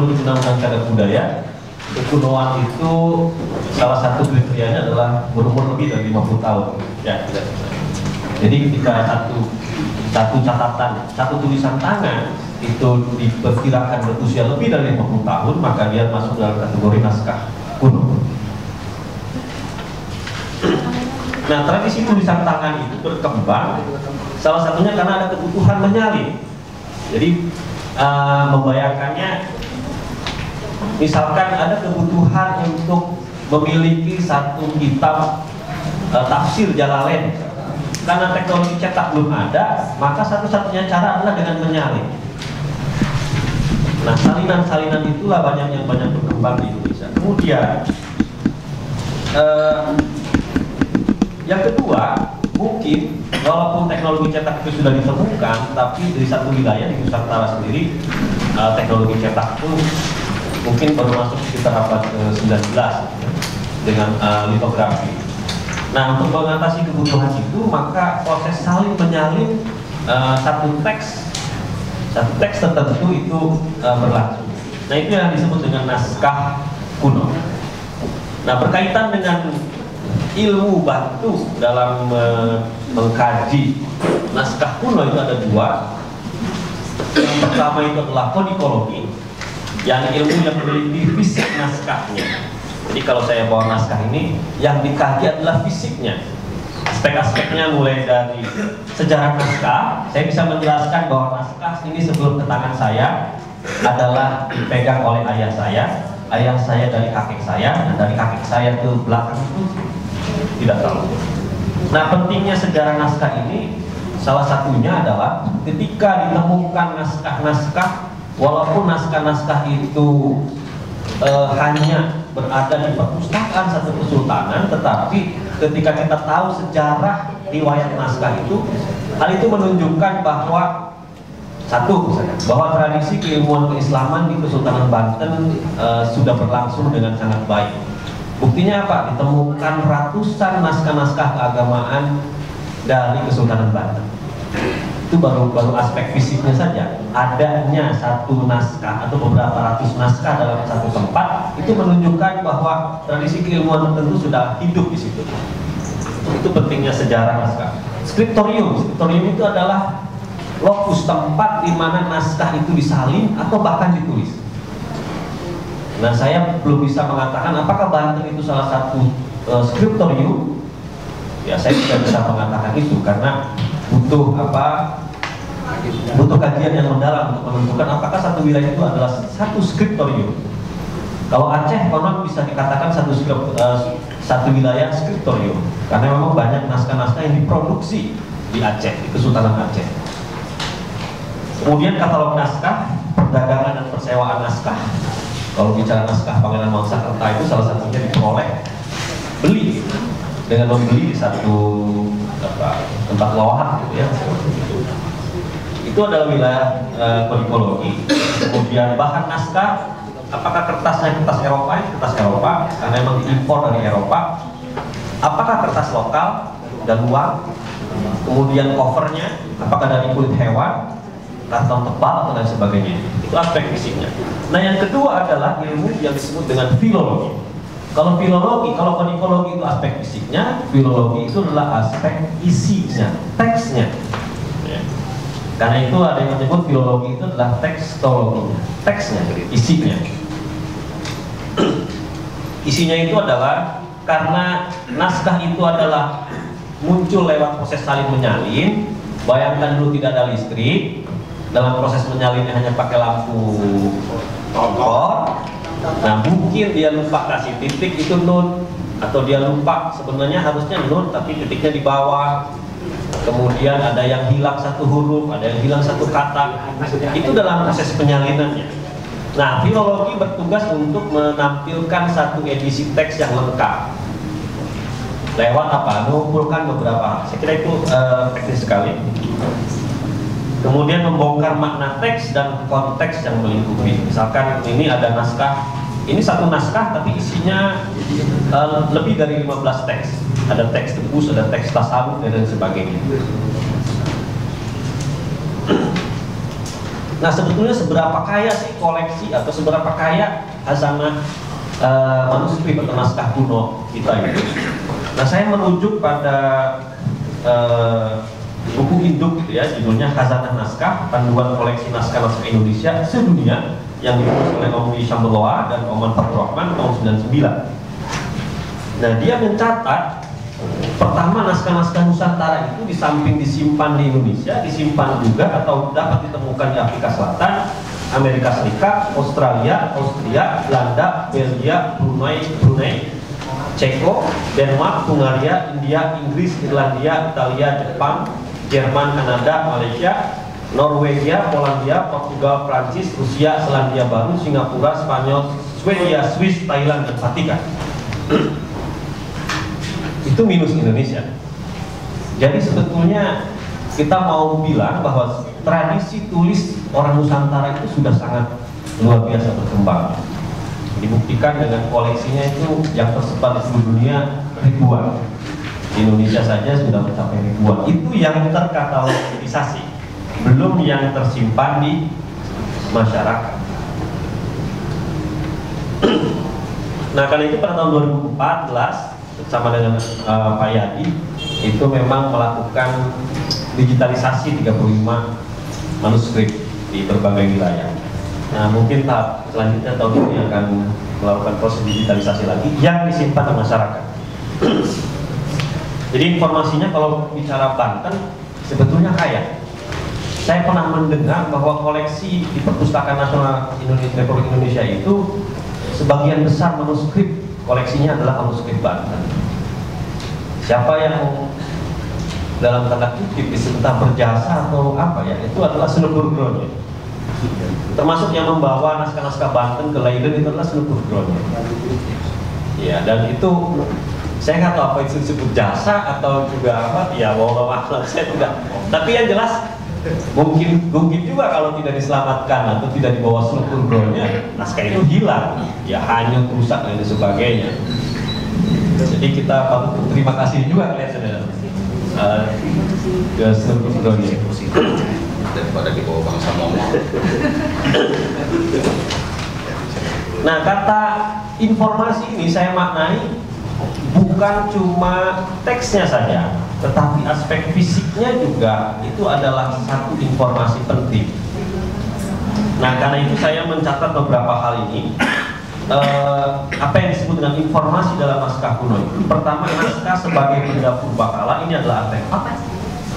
menurut Undang-Undang Cagar Budaya, kekunoan itu salah satu kriterianya adalah berumur lebih dari 50 tahun. Ya, tidak bisa. Jadi ketika satu catatan, satu tulisan tangan itu diperkirakan berusia lebih dari 50 tahun, maka dia masuk dalam kategori naskah kuno. Nah, tradisi tulisan tangan itu berkembang salah satunya karena ada kebutuhan menyalin. Jadi membayangkannya, misalkan ada kebutuhan untuk memiliki satu kitab tafsir Jalalain, karena teknologi cetak belum ada, maka satu-satunya cara adalah dengan menyalin. Nah, salinan-salinan itulah yang banyak berkembang di Indonesia. Kemudian yang kedua, mungkin walaupun teknologi cetak itu sudah ditemukan, tapi dari satu wilayah di Nusantara sendiri teknologi cetak itu mungkin baru masuk sekitar abad ke-19 dengan litografi. Nah, untuk mengatasi kebutuhan itu, maka proses salin menyalin satu teks tertentu itu berlangsung. Nah, itu yang disebut dengan naskah kuno. Nah, berkaitan dengan ilmu batu dalam mengkaji naskah kuno itu ada dua. Yang pertama itu adalah kodikologi, yang ilmu yang meneliti fisik naskahnya. Jadi kalau saya bawa naskah ini, yang dikaji adalah fisiknya, aspek-aspeknya, mulai dari sejarah naskah. Saya bisa menjelaskan bahwa naskah ini sebelum ke tangan saya adalah dipegang oleh ayah saya dari kakek saya, dan dari kakek saya ke belakang itu tidak tahu. Nah, pentingnya sejarah naskah ini salah satunya adalah ketika ditemukan naskah-naskah, walaupun naskah-naskah itu hanya berada di perpustakaan satu kesultanan, tetapi ketika kita tahu sejarah riwayat naskah itu, hal itu menunjukkan bahwa satu, bahwa tradisi keilmuan keislaman di Kesultanan Banten sudah berlangsung dengan sangat baik. Buktinya apa? Ditemukan ratusan naskah-naskah keagamaan dari Kesultanan Banten. Itu baru aspek fisiknya saja. Adanya satu naskah atau beberapa ratus naskah dalam satu tempat itu menunjukkan bahwa tradisi keilmuan tertentu sudah hidup di situ. Itu pentingnya sejarah naskah. Skriptorium itu adalah lokus, tempat di mana naskah itu disalin atau bahkan ditulis. Nah, saya belum bisa mengatakan apakah Banten itu salah satu skriptorium. Ya, saya tidak bisa mengatakan itu karena butuh kajian yang mendalam untuk menentukan apakah satu wilayah itu adalah satu skriptorium. Kalau Aceh konon bisa dikatakan satu wilayah skriptorium karena memang banyak naskah-naskah yang diproduksi di Aceh, di Kesultanan Aceh. Kemudian katalog naskah, perdagangan dan persewaan naskah. Kalau bicara naskah Pangeran Wangsakerta itu salah satunya diperoleh beli dengan membeli di satu tempat loahan gitu ya. Itu adalah wilayah kodikologi. Kemudian bahan naskah, apakah kertasnya kertas Eropa? Kertas Eropa karena memang diimpor dari Eropa. Apakah kertas lokal dan luar? Kemudian covernya, apakah dari kulit hewan, karton tebal atau lain sebagainya? Itu aspek fisiknya. Nah, yang kedua adalah ilmu yang disebut dengan filologi. Kalau kodikologi itu aspek fisiknya, filologi itu adalah aspek isinya, teksnya. Ya. Karena itu ada yang menyebut filologi itu adalah tekstologi, teksnya, isinya. Isinya itu adalah karena naskah itu adalah muncul lewat proses salin menyalin. Bayangkan dulu tidak ada listrik, dalam proses menyalinnya hanya pakai lampu kompor. Nah, mungkin dia lupa kasih titik itu nun, atau dia lupa sebenarnya harusnya nun tapi titiknya di bawah. Kemudian ada yang hilang satu huruf, ada yang hilang satu kata. Itu dalam proses penyalinannya. Nah, filologi bertugas untuk menampilkan satu edisi teks yang lengkap. Lewat apa? Mengumpulkan beberapa. Saya kira itu teknis sekali. Kemudian membongkar makna teks dan konteks yang melingkupi. Misalkan ini ada naskah, ini satu naskah tapi isinya lebih dari 15 teks. Ada teks tebus, ada teks tasawuf dan sebagainya. Nah, sebetulnya seberapa kaya sih koleksi atau seberapa kaya khazanah manuskrip atau naskah kuno kita itu? Nah, saya merujuk pada buku induk gitu ya, judulnya Khazanah Naskah, Panduan Koleksi Naskah-Naskah Indonesia Sedunia, yang ditulis oleh Om Lee Shambeloa dan Oman Fathur-Rahman tahun 99. Nah, dia mencatat pertama, naskah-naskah Nusantara itu di samping disimpan di Indonesia, disimpan juga atau dapat ditemukan di Afrika Selatan, Amerika Serikat, Australia, Austria, Belanda, Belgia, Brunei, Ceko, Denmark, Hungaria, India, Inggris, Irlandia, Italia, Jepang, Jerman, Kanada, Malaysia, Norwegia, Polandia, Portugal, Prancis, Rusia, Selandia Baru, Singapura, Spanyol, Swedia, Swiss, Thailand, dan Vatikan. Itu minus Indonesia. Jadi sebetulnya kita mau bilang bahwa tradisi tulis orang Nusantara itu sudah sangat luar biasa berkembang. Dibuktikan dengan koleksinya itu yang tersebar di seluruh dunia ribuan. Di Indonesia saja sudah mencapai ribuan. Itu yang terkatalogisasi, belum yang tersimpan di masyarakat. Nah, karena itu pada tahun 2014 bersama dengan Pak Yadi itu memang melakukan digitalisasi 35 manuskrip di berbagai wilayah. Nah, mungkin tahap selanjutnya tahun ini akan melakukan proses digitalisasi lagi yang disimpan di masyarakat. Jadi informasinya kalau bicara Banten sebetulnya kaya. Saya pernah mendengar bahwa koleksi di Perpustakaan Nasional Republik Indonesia itu sebagian besar manuskrip koleksinya adalah manuskrip Banten. Siapa yang dalam tanda kutip entah berjasa atau apa ya, itu adalah Sunan Gurgronya. Termasuk yang membawa naskah-naskah Banten ke Leiden itu adalah Sunan Gurgronya. Ya, dan itu saya nggak tahu apa itu disebut jasa atau juga apa, ya wallahu a'lam, saya tidak. Tapi yang jelas mungkin juga kalau tidak diselamatkan atau tidak dibawa Sunan Gurgronya, naskah itu hilang, ya hanyut, rusak dan sebagainya. Jadi kita patut berterima kasih juga kalian ke Sunan Gurgronya daripada dibawa bangsa Mongol. Nah, kata informasi ini saya maknai bukan cuma teksnya saja, tetapi aspek fisiknya juga itu adalah satu informasi penting. Nah, karena itu saya mencatat beberapa hal ini. Apa yang disebut dengan informasi dalam naskah kuno itu, pertama, naskah sebagai benda purbakala ini adalah artefak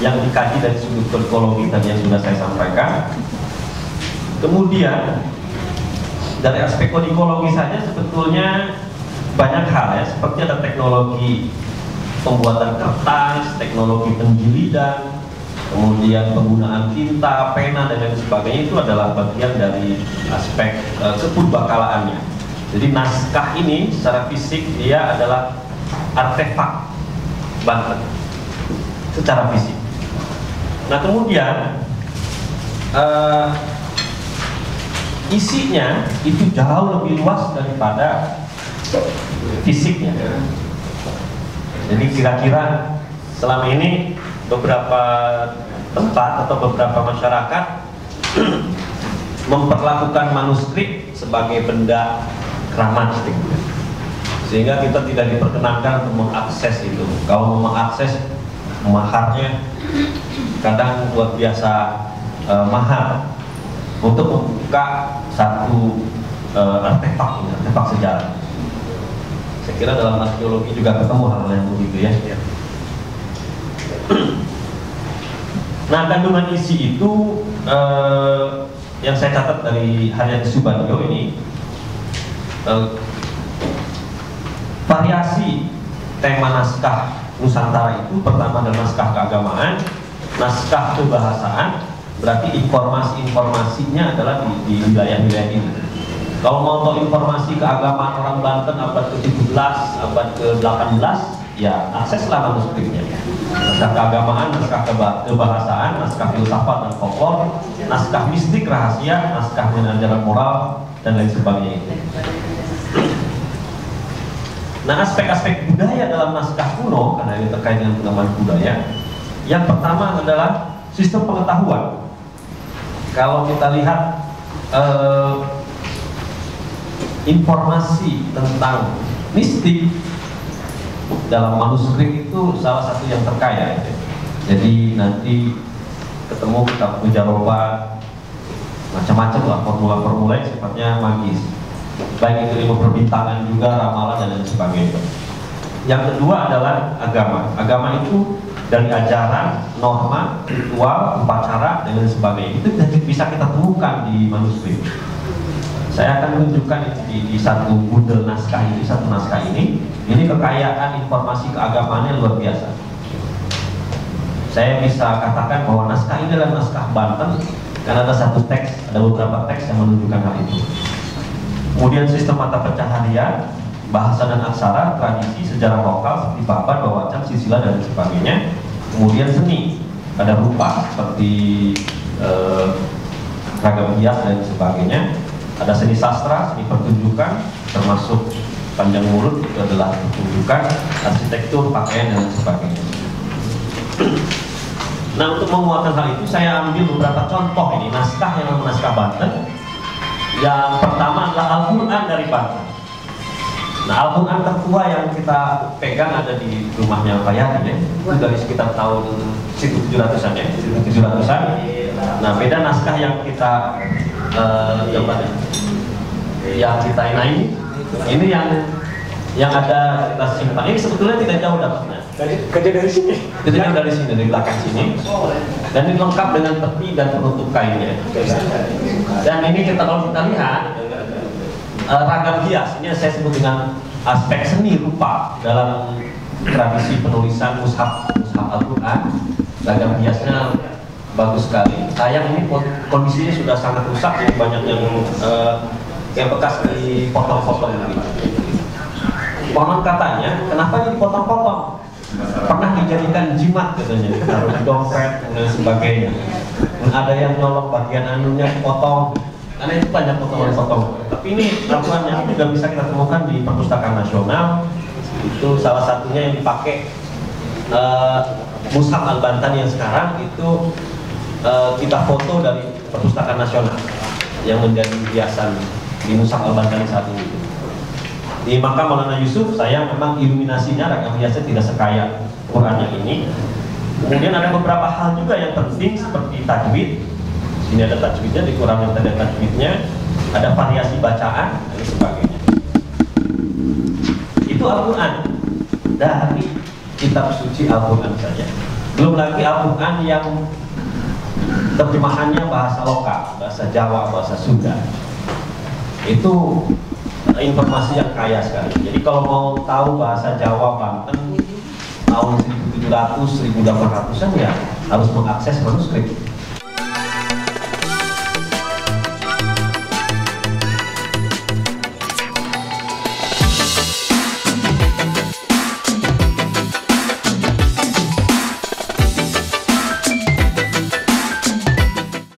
yang dikaji dari sudut kodikologi tadi yang sudah saya sampaikan. Kemudian dari aspek kodikologi saja sebetulnya banyak hal ya, seperti ada teknologi pembuatan kertas, teknologi penjilidan, kemudian penggunaan tinta, pena dan lain sebagainya, itu adalah bagian dari aspek kepurbakalaannya. Jadi naskah ini secara fisik dia adalah artefak Banten secara fisik. Nah, kemudian isinya itu jauh lebih luas daripada fisiknya. Jadi kira-kira selama ini beberapa tempat atau beberapa masyarakat memperlakukan manuskrip sebagai benda keramat, sehingga kita tidak diperkenankan untuk mengakses itu. Kalau mau mengakses, maharnya kadang luar biasa mahal untuk membuka satu artefak sejarah. Saya kira dalam arkeologi juga ketemu hal yang begitu ya. Nah, kandungan isi itu yang saya catat dari Haryadi Subandrio ini, variasi tema naskah Nusantara itu pertama adalah naskah keagamaan, naskah kebahasaan, berarti informasi-informasinya adalah di wilayah-wilayah ini. Kalau mau tahu informasi keagamaan orang Banten abad ke-17, abad ke-18, ya akseslah manuskripnya. Naskah keagamaan, naskah kebahasaan, naskah filsafat dan folklor, naskah mistik rahasia, naskah ajaran moral dan lain sebagainya itu. Nah, aspek-aspek budaya dalam naskah kuno, karena ini terkait dengan pengembangan budaya, yang pertama adalah sistem pengetahuan. kalau kita lihat informasi tentang mistik dalam manuskrip itu salah satu yang terkaya. Jadi nanti ketemu kitab mujarobat, macam-macam lah formula-formula yang sifatnya magis, baik itu ilmu perbintangan juga, ramalan dan lain sebagainya. Yang kedua adalah agama. Agama itu dari ajaran, norma, ritual, upacara dan lain sebagainya. Itu bisa kita temukan di manuskrip. Saya akan menunjukkan di satu bundel naskah ini, satu naskah ini. Ini kekayaan informasi keagamaannya luar biasa. Saya bisa katakan bahwa naskah ini adalah naskah Banten karena ada satu teks, ada beberapa teks yang menunjukkan hal itu. Kemudian sistem mata pencaharian, bahasa dan aksara, tradisi, sejarah lokal seperti babat, bawacan, sisila dan sebagainya. Kemudian seni, ada rupa seperti ragam hias dan sebagainya. Ada seni sastra, seni pertunjukan, termasuk panjang mulut itu adalah pertunjukan, arsitektur, pakaian dan sebagainya. Nah, untuk menguatkan hal itu saya ambil beberapa contoh ini naskah yang naskah Banten. Yang pertama adalah Al-Quran dari Banten. Nah, Al-Quran tertua yang kita pegang ada di rumahnya Pak Yadi ya. Itu dari sekitar tahun 1700-an ya, 1700-an. Nah, beda naskah yang kita yang kita ini yang ada kita simpan. Ini sebetulnya tidak jauh dapatnya. Kerja dari sini. Kerjanya dari sini, dari belakang sini. Dan ini lengkap dengan tepi dan penutup kainnya. Dan ini kalau kita lihat ragam hias, ini saya sebut dengan aspek seni rupa dalam tradisi penulisan mushaf Al-Quran. Ragam hiasnya bagus sekali. Sayang ini kondisinya sudah sangat rusak, jadi banyak yang bekas dipotong-potong gitu. Konon katanya, kenapa ini dipotong-potong? Pernah dijadikan jimat katanya, taruh di dompet dan sebagainya. Dan ada yang nyolong bagian anunya dipotong, karena itu banyak potongan-potong. Tapi ini Al-Quran juga bisa kita temukan di Perpustakaan Nasional. Itu salah satunya yang dipakai Mushaf Al-Bantan yang sekarang itu kita foto dari Perpustakaan Nasional yang menjadi hiasan di Mushaf Al-Bantan saat ini. Di makam Maulana Yusuf, saya memang iluminasinya ragam hiasnya tidak sekaya Quran yang ini. Kemudian ada beberapa hal juga yang penting seperti tajwid. Ini ada tajwidnya, di Quran yang ada tajwidnya, ada variasi bacaan dan sebagainya. Itu Al-Quran dari kitab suci Al-Quran saja. Belum lagi Al-Quran yang terjemahannya bahasa lokal, bahasa Jawa, bahasa Sunda. Itu informasi yang kaya sekali. Jadi kalau mau tahu bahasa Jawa Banten tahun 1700, 1800-an ya harus mengakses manuskrip.